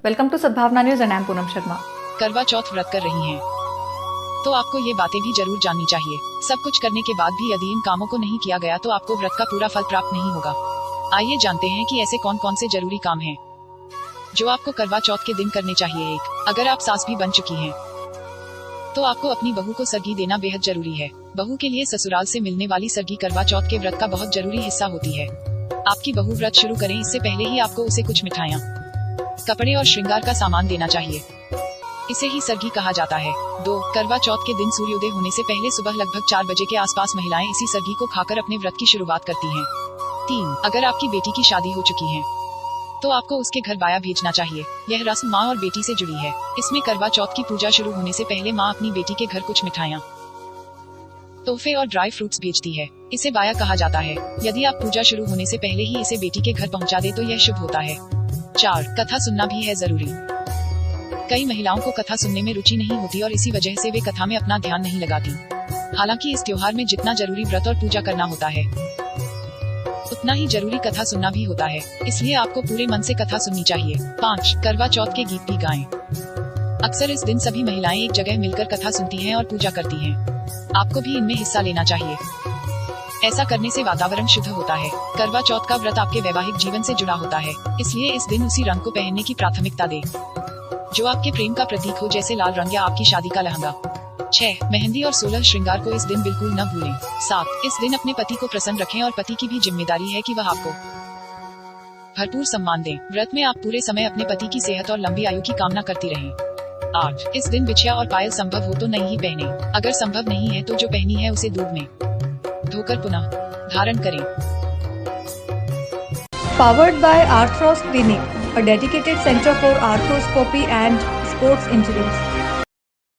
Welcome to सद्भावना news and I am Poonam Sharma. करवा चौथ व्रत कर रही हैं, तो आपको ये बातें भी जरूर जाननी चाहिए। सब कुछ करने के बाद भी यदि इन कामों को नहीं किया गया तो आपको व्रत का पूरा फल प्राप्त नहीं होगा। आइए जानते हैं कि ऐसे कौन कौन से जरूरी काम हैं जो आपको करवा चौथ के दिन करने चाहिए। एक, अगर आप सास भी बन चुकी हैं तो आपको अपनी बहू को सरगी देना बेहद जरूरी है। बहू के लिए ससुराल से मिलने वाली सरगी करवा चौथ के व्रत का बहुत जरूरी हिस्सा होती है। आपकी बहू व्रत शुरू करें इससे पहले ही आपको उसे कुछ मिठाइयाँ, कपड़े और श्रृंगार का सामान देना चाहिए। इसे ही सरगी कहा जाता है। 2, करवा चौथ के दिन सूर्योदय होने से पहले सुबह लगभग 4 बजे के आसपास महिलाएं इसी सरगी को खाकर अपने व्रत की शुरुआत करती हैं। 3, अगर आपकी बेटी की शादी हो चुकी है तो आपको उसके घर बाया भेजना चाहिए। यह रस्म माँ और बेटी से जुड़ी है। इसमें करवा चौथ की पूजा शुरू होने से पहले माँ अपनी बेटी के घर कुछ मिठाइयाँ, तोहफे और ड्राई फ्रूट्स भेजती है। इसे बाया कहा जाता है। यदि आप पूजा शुरू होने से पहले ही इसे बेटी के घर पहुँचा दे तो यह शुभ होता है। 4, कथा सुनना भी है जरूरी। कई महिलाओं को कथा सुनने में रुचि नहीं होती और इसी वजह से वे कथा में अपना ध्यान नहीं लगाती। हालांकि इस त्योहार में जितना जरूरी व्रत और पूजा करना होता है उतना ही जरूरी कथा सुनना भी होता है, इसलिए आपको पूरे मन से कथा सुननी चाहिए। 5, करवा चौथ के गीत भी गाएं। अक्सर इस दिन सभी महिलाएं एक जगह मिलकर कथा सुनती हैं और पूजा करती हैं। आपको भी इनमें हिस्सा लेना चाहिए। ऐसा करने से वातावरण शुद्ध होता है। करवा चौथ का व्रत आपके वैवाहिक जीवन से जुड़ा होता है, इसलिए इस दिन उसी रंग को पहनने की प्राथमिकता दें जो आपके प्रेम का प्रतीक हो, जैसे लाल रंग या आपकी शादी का लहंगा। 6, मेहंदी और 16 श्रृंगार को इस दिन बिल्कुल न भूलें। 7, इस दिन अपने पति को प्रसन्न रखें और पति की भी जिम्मेदारी है कि वह आपको भरपूर सम्मान दें। व्रत में आप पूरे समय अपने पति की सेहत और लंबी आयु की कामना करती रहें। 8, इस दिन बिछिया और पायल संभव हो तो नहीं ही पहने। अगर संभव नहीं है तो जो पहनी है उसे दूध में धोकर पुनः धारण करें। Powered by Arthros Clinic, a dedicated center for arthroscopy and sports injuries.